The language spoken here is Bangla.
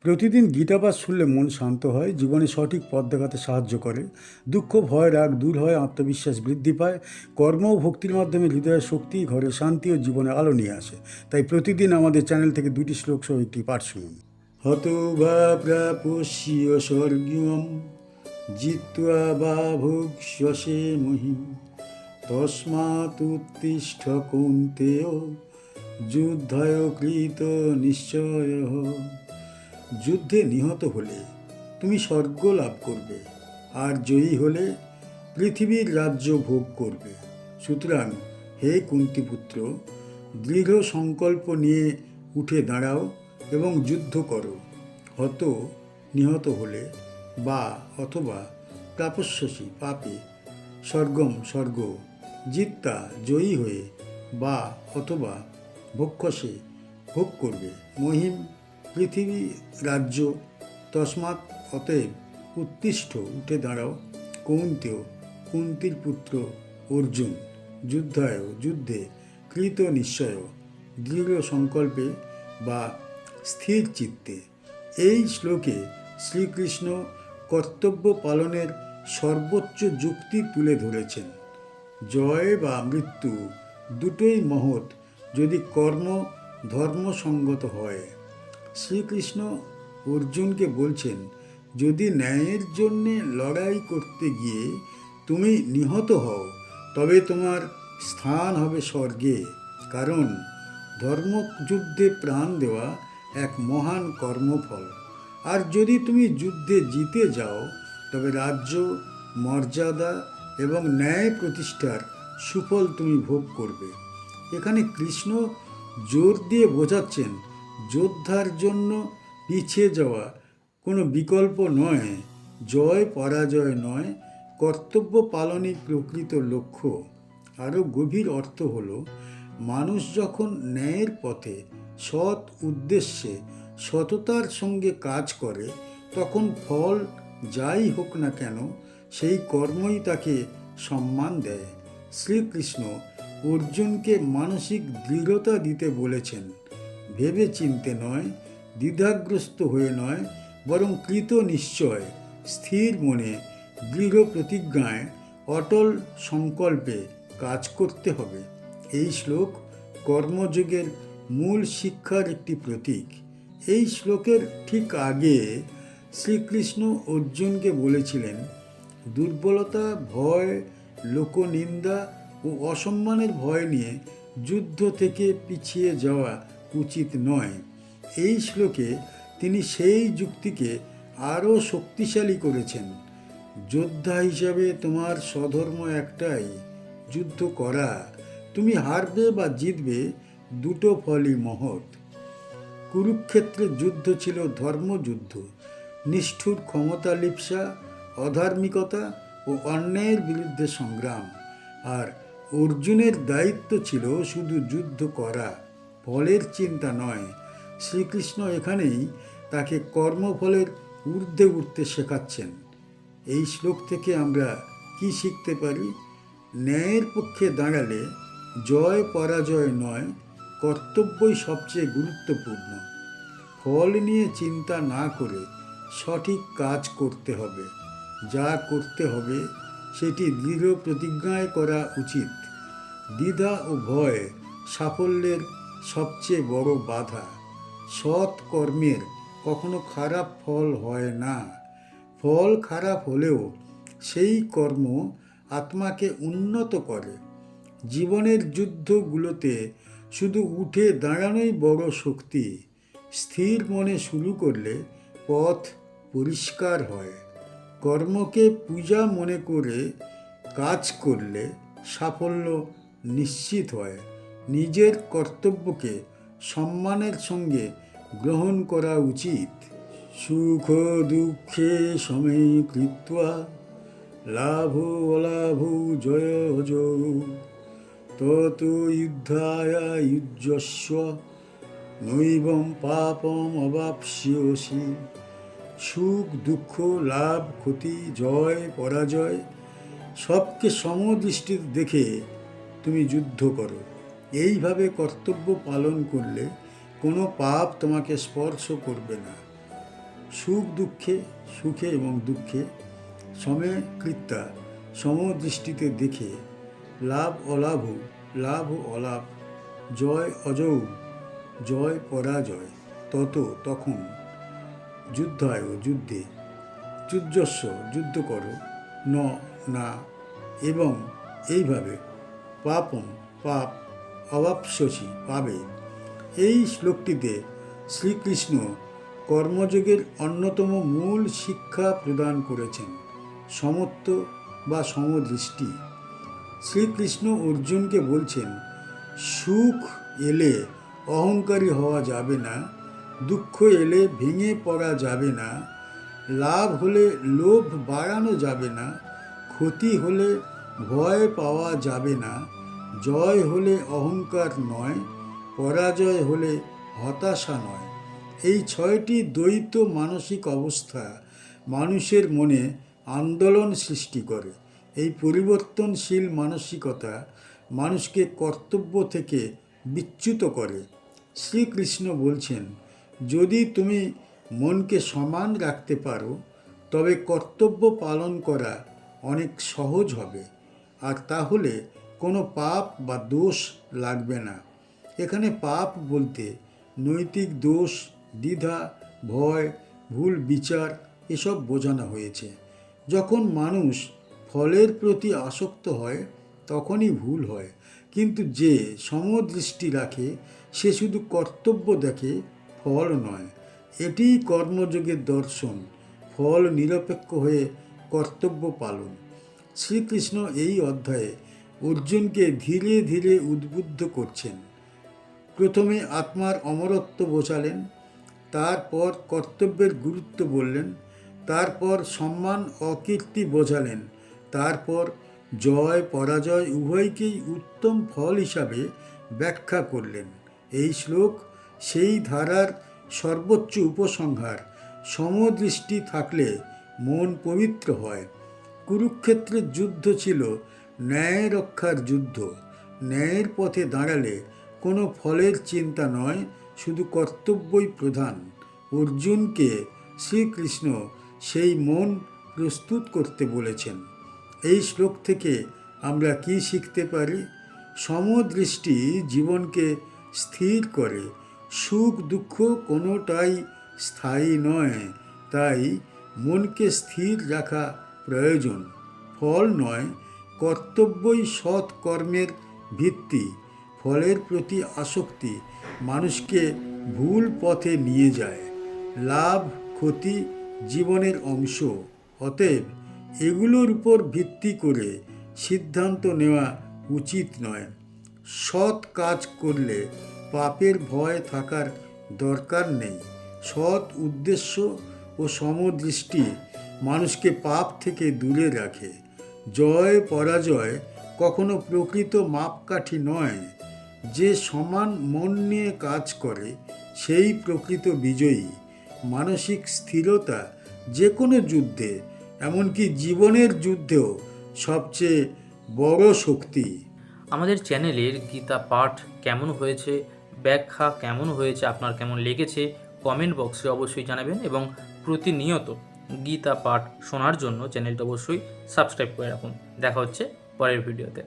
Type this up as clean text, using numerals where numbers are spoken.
প্রতিদিন গীতাপাঠ শুনলে মন শান্ত হয়, জীবনে সঠিক পথ দেখাতে সাহায্য করে। দুঃখ, ভয়, রাগ দূর হয়, আত্মবিশ্বাস বৃদ্ধি পায়। কর্ম ও ভক্তির মাধ্যমে হৃদয়ের শক্তি, ঘরে শান্তি ও জীবনে আলো নিয়ে আসে। তাই প্রতিদিন আমাদের চ্যানেল থেকে 2টি শ্লোক সহ একটি পাঠ শুনুন। হতো বা প্রাপস্য স্বর্গীয়ম জিত্বা বা ভোক্ষ্যসে মহিম তস্মাৎ উত্তিষ্ঠ কৌন্তেয় যুদ্ধায় কৃত নিশ্চয়ঃ। যুদ্ধে নিহত হলে তুমি স্বর্গ লাভ করবে, আর জয়ী হলে পৃথিবীর রাজ্য ভোগ করবে। সুতরাং হে কুন্তিপুত্র, দৃঢ় সংকল্প নিয়ে উঠে দাঁড়াও এবং যুদ্ধ করো। হত নিহত হলে, বা অথবা প্রাপস্যসি পাপে, স্বর্গম স্বর্গ, জিত্তা জয়ী হয়ে, বা অথবা ভক্ষসে ভোগ করবে, মহিম পৃথিবী রাজ্য, তস্মাৎ অতএব উত্তিষ্ঠ উঠে দাঁড়াও, কৌন্তেয় কুন্তির পুত্র অর্জুন, যুদ্ধায় যুদ্ধে, কৃত নিশ্চয় দৃঢ় সংকল্পে বা স্থির চিত্তে। এই শ্লোকে শ্রীকৃষ্ণ কর্তব্য পালনের সর্বোচ্চ যুক্তি তুলে ধরেছেন। জয় বা মৃত্যু দুটোই মহৎ যদি কর্ম ধর্মসঙ্গত হয়। শ্রীকৃষ্ণ অর্জুনকে বলছেন, যদি ন্যায়ের জন্যে লড়াই করতে গিয়ে তুমি নিহত হও, তবে তোমার স্থান হবে স্বর্গে। কারণ ধর্মযুদ্ধে প্রাণ দেওয়া এক মহান কর্মফল। আর যদি তুমি যুদ্ধে জিতে যাও, তবে রাজ্য, মর্যাদা এবং ন্যায় প্রতিষ্ঠার সুফল তুমি ভোগ করবে। এখানে কৃষ্ণ জোর দিয়ে বোঝাচ্ছেন, যোদ্ধার জন্য পিছিয়ে যাওয়া কোনো বিকল্প নয়, জয় পরাজয় নয়, কর্তব্য পালনই প্রকৃত লক্ষ্য। আরও গভীর অর্থ হল, মানুষ যখন ন্যায়ের পথে, সৎ উদ্দেশ্যে, সততার সঙ্গে কাজ করে, তখন ফল যাই হোক না কেন, সেই কর্মই তাকে সম্মান দেয়। শ্রীকৃষ্ণ অর্জুনকে মানসিক দৃঢ়তা দিতে বলেছেন, ভেবে চিনতে নয়, দ্বিধাগ্রস্ত হয়ে নয়, বরং কৃত নিশ্চয়, স্থির মনে, দৃঢ় প্রতিজ্ঞায়, অটল সংকল্পে কাজ করতে হবে। এই শ্লোক কর্মযোগের মূল শিক্ষার একটি প্রতীক। এই শ্লোকের ঠিক আগে শ্রীকৃষ্ণ অর্জুনকে বলেছিলেন, দুর্বলতা, ভয়, লোকনিন্দা ও অসম্মানের ভয় নিয়ে যুদ্ধ থেকে পিছিয়ে যাওয়া উচিত নয়। এই শ্লোকে তিনি সেই যুক্তিকে আরও শক্তিশালী করেছেন। যোদ্ধা হিসাবে তোমার স্বধর্ম একটাই, যুদ্ধ করা। তুমি হারবে বা জিতবে, দুটো ফলই মহৎ। কুরুক্ষেত্রের যুদ্ধ ছিল ধর্মযুদ্ধ, নিষ্ঠুর ক্ষমতা লিপ্সা, অধার্মিকতা ও অন্যায়ের বিরুদ্ধে সংগ্রাম। আর অর্জুনের দায়িত্ব ছিল শুধু যুদ্ধ করা, ফলের চিন্তা নয়। শ্রীকৃষ্ণ এখানেই তাকে কর্মফলের ঊর্ধ্বে উঠতে শেখাচ্ছেন। এই শ্লোক থেকে আমরা কি শিখতে পারি? ন্যায়ের পক্ষে দাঁড়ালে জয় পরাজয় নয়, কর্তব্যই সবচেয়ে গুরুত্বপূর্ণ। ফল নিয়ে চিন্তা না করে সঠিক কাজ করতে হবে। যা করতে হবে সেটি দৃঢ় প্রতিজ্ঞায় করা উচিত। দ্বিধা ও ভয় সাফল্যের সবচেয়ে বড় বাধা। সৎ কর্মের কখনো খারাপ ফল হয় না। ফল খারাপ হলেও সেই কর্ম আত্মাকে উন্নত করে। জীবনের যুদ্ধগুলোতে শুধু উঠে দাঁড়ানোই বড় শক্তি। স্থির মনে শুরু করলে পথ পরিষ্কার হয়। কর্মকে পূজা মনে করে কাজ করলে সাফল্য নিশ্চিত হয়। নিজের কর্তব্যকে সম্মানের সঙ্গে গ্রহণ করা উচিত। সুখ দুঃখে সমে কৃত্বা লাভ অলাভ জয় জয় তত যুদ্ধায় যুজ্যস্ব নৈবম পাপম অবাপ্স্যসি। সুখ দুঃখ, লাভ ক্ষতি, জয় পরাজয় সবকে সমদৃষ্টিতে দেখে তুমি যুদ্ধ করো। এইভাবে কর্তব্য পালন করলে কোনো পাপ তোমাকে স্পর্শ করবে না। সুখে এবং দুঃখে সমকৃত্যা সমদৃষ্টিতে দেখে লাভ অলাভ জয় অজৌ জয় পরাজয় তখন যুদ্ধে যুদ্ধস্ব যুদ্ধ করো না এবং এইভাবে পাপ অবাপসি পাবে। এই শ্লোকটিতে শ্রীকৃষ্ণ কর্মযোগের অন্যতম মূল শিক্ষা প্রদান করেছেন, সমত্ব বা সমদৃষ্টি। শ্রীকৃষ্ণ অর্জুনকে বলছেন, সুখ এলে অহংকারী হওয়া যাবে না, দুঃখ এলে ভেঙে পড়া যাবে না, লাভ হলে লোভ বাড়ানো যাবে না, ক্ষতি হলে ভয় পাওয়া যাবে না, জয় হলে অহংকার নয়, পরাজয় হলে হতাশা নয়। এই 6টি দ্বৈত মানসিক অবস্থা মানুষের মনে আন্দোলন সৃষ্টি করে। এই পরিবর্তনশীল মানসিকতা মানুষকে কর্তব্য থেকে বিচ্যুত করে। শ্রীকৃষ্ণ বলছেন, যদি তুমি মনকে সমান রাখতে পারো তবে কর্তব্য পালন করা অনেক সহজ হবে, আর তাহলে কোনো পাপ বা দোষ লাগবে না। এখানে পাপ বলতে নৈতিক দোষ, দ্বিধা, ভয়, ভুল বিচার এসব বোঝানো হয়েছে। যখন মানুষ ফলের প্রতি আসক্ত হয় তখনই ভুল হয়, কিন্তু যে সমদৃষ্টি রাখে সে শুধু কর্তব্য দেখে, ফল নয়। এটিই কর্মযোগের দর্শন, ফল নিরপেক্ষ হয়ে কর্তব্য পালন। শ্রীকৃষ্ণ এই অধ্যায়ে অর্জুনকে ধীরে ধীরে উদ্বুদ্ধ করছেন। প্রথমে আত্মার অমরত্ব বোঝালেন, তারপর কর্তব্যের গুরুত্ব বললেন, তারপর সম্মান অকীর্তি বোঝালেন, তারপর জয় পরাজয় উভয়কেই উত্তম ফল হিসাবে ব্যাখ্যা করলেন। এই শ্লোক সেই ধারার সর্বোচ্চ উপসংহার। সমদৃষ্টি থাকলে মন পবিত্র হয়। কুরুক্ষেত্রের যুদ্ধ ছিল ন্যায় রক্ষার যুদ্ধ। ন্যায়ের পথে দাঁড়ালে কোনো ফলের চিন্তা নয়, শুধু কর্তব্যই প্রধান। অর্জুনকে শ্রীকৃষ্ণ সেই মন প্রস্তুত করতে বলেছেন। এই শ্লোক থেকে আমরা কি শিখতে পারি? সমদৃষ্টি জীবনকে স্থির করে। সুখ দুঃখ কোনোটাই স্থায়ী নয়, তাই মনকে স্থির রাখা প্রয়োজন। ফল নয়, কর্তব্যই সৎ কর্মের ভিত্তি। ফলের প্রতি আসক্তি মানুষকে ভুল পথে নিয়ে যায়। লাভ ক্ষতি জীবনের অংশ, অতএব এগুলোর উপর ভিত্তি করে সিদ্ধান্ত নেওয়া উচিত নয়। সৎ কাজ করলে পাপের ভয় থাকার দরকার নেই। সৎ উদ্দেশ্য ও সমদৃষ্টি মানুষকে পাপ থেকে দূরে রাখে। জয় পরাজয় কখনো প্রকৃত মাপকাঠি নয়। যে সমান মন নিয়ে কাজ করে সেই প্রকৃত বিজয়ী। মানসিক স্থিরতা যে কোনো যুদ্ধে, এমনকি জীবনের যুদ্ধেও সবচেয়ে বড় শক্তি। আমাদের চ্যানেলের গীতা পাঠ কেমন হয়েছে, ব্যাখ্যা কেমন হয়েছে, আপনার কেমন লেগেছে কমেন্ট বক্সে অবশ্যই জানাবেন, এবং প্রতিনিয়ত গীতা পাঠ শোনার জন্য চ্যানেলটা অবশ্যই সাবস্ক্রাইব করে রাখুন। দেখা হচ্ছে পরের ভিডিওতে।